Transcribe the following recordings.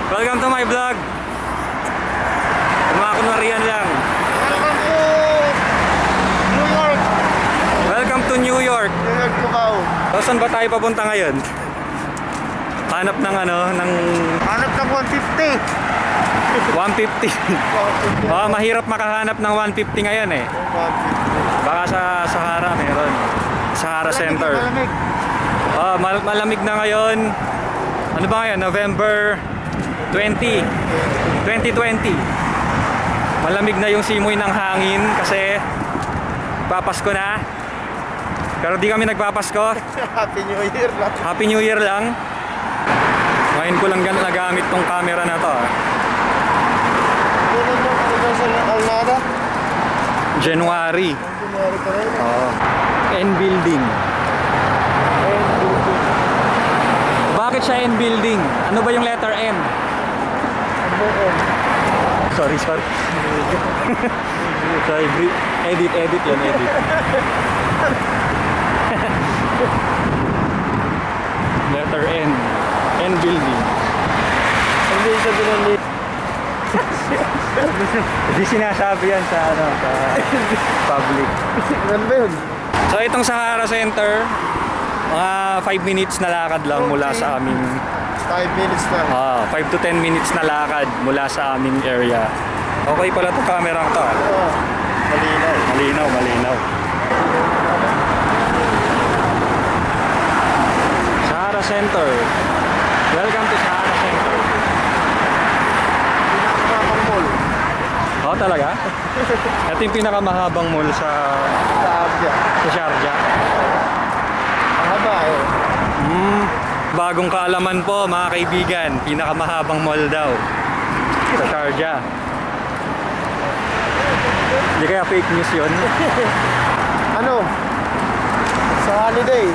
Welcome to my vlog. Kumakunwarian lang. Welcome to New York. Welcome to New York. New York, Cubao. So, saan ba tayo papunta ngayon? Hanap ng Hanap ng 150. 150. Mahirap makahanap ng 150 ngayon eh. 150. Baka sa Sahara meron. Sahara Center. Malamig. Malamig na ngayon. Ano ba ngayon? November 20. 2020. Malamig na yung simoy ng hangin kasi papasko na. Pero di kami nagpapasko. Happy New Year lang. Happy New Year lang. Ngayon ko lang nagamit tong camera na to. Kailan mo ano sa Alnada? January. January pa rin. Oh. N building. Bakit siya N building? Ano ba yung letter N? Sorry. Sorry, edit yan, edit. Letter N. N building. Hindi siya binanli. Hindi sinasabi yan sa public. Ano ba yun? So itong Sahara Center, mga 5 minutes na lakad lang mula sa aming 5 minutes na. 5 to 10 minutes na lakad mula sa aming area. Okay pala itong camera to. Malinaw. Malinaw. Sahara Center. Welcome to Sahara Center. Pinakamahabang mall. Talaga? Ito yung pinakamahabang mall sa Sa Sharjah. Mahaba eh. Bagong kaalaman po mga kaibigan, pinakamahabang mall daw sa Sharjah. Hindi kaya fake news yun? Ano? Sa holiday.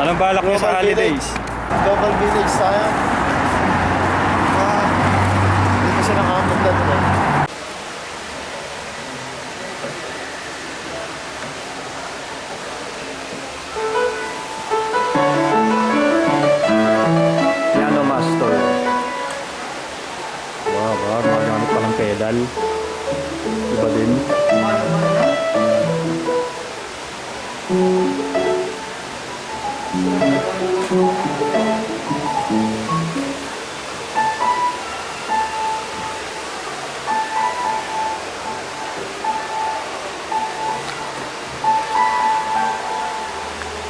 Anong balak niyo sa holidays? Global village tayo. Hindi ko siya nakapunta doon. Piano Master. Wow, magamit pa ng pedal. Iba din.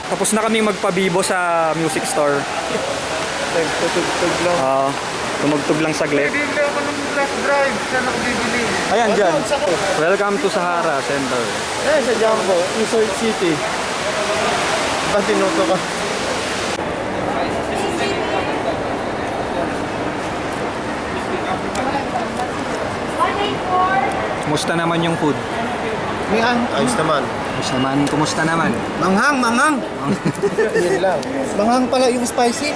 Tapos na kaming magpabibo sa music store. Nagtutugtog lang. Tumugtog lang saglit. Bibili ako ng last drive. Saan ako bibili? Ayan dyan. Sa Welcome to Sahara Center. sa Jumbo. Resort City. Ba't tinuto ka? Kumusta naman yung food? Mihan. Ayos naman. Kumusta naman? Manghang! Yun lang. Manghang pala yung spicy.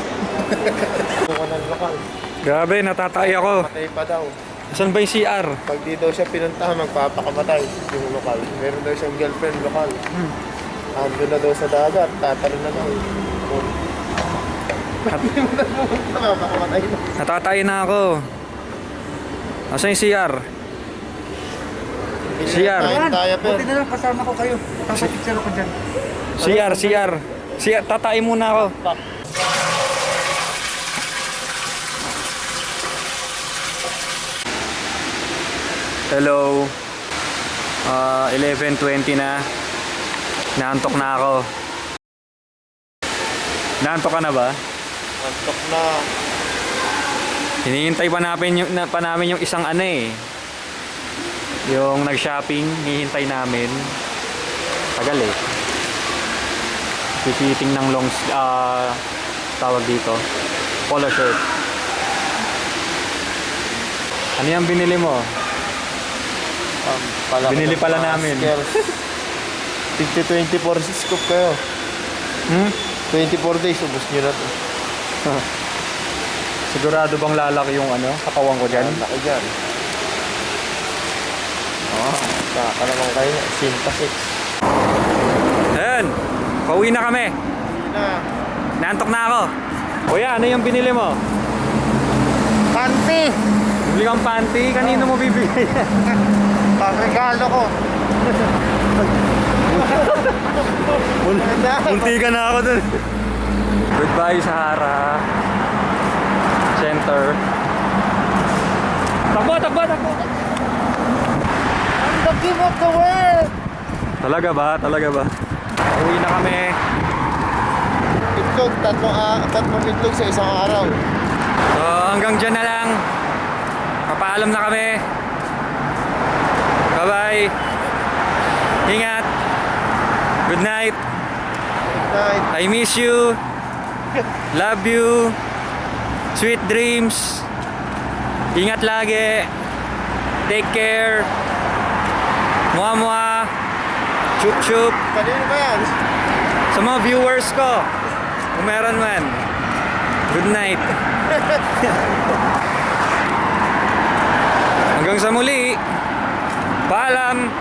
Buka ng lokal. Grabe, natatay ako. Patay pa daw. Saan ba yung CR? Pag di daw siya pinuntahan, magpapakamatay yung lokal. Meron daw siyang girlfriend lokal. Ando na daw sa dagat, tatalon na daw. Napapakamatay na. Natatay na ako. Asan yung CR? CR. Tayo pa. Buti na lang kasama ko kayo. Papapicture ako dyan. CR. Tatay muna ako. Hello. 11:20 na. Naantok na ako. Naantok ka na ba? Antok na. Hinihintay pa namin yung isang yung nag-shopping, hihintay namin. Tagal eh. Fitting ng tawag dito, polo shirt. Ano yung binili mo? Binili pala namin. 24 scoop kayo. 24 days, ubos nyo na to. Sigurado bang lalaki yung katawan ko dyan? Laki dyan. Saka naman kayo, Sinta 6. Ayan, pauwi na kami. Na. Naantok na ako. Kuya, ano yung binili mo? Panty! Bibili kang panty, kanino mo bibigay? Pangregalo ko. Munti ka na ako dun. Goodbye, Sahara Center. Takbo, takbo, takbo! The king of the world! Talaga ba? Talaga ba? Uwi na kami. Itlog, tatlong itlog sa isang araw. So, hanggang dyan na lang. Papaalam na kami. Bye-bye. Ingat. Good night. Night. I miss you. Love you. Sweet dreams. Ingat lagi. Take care. Mua-mua. Chup-chup. Kanino ba yan? Sa mga viewers ko, kung meron man. Good night. Hanggang sa muli. Paalam.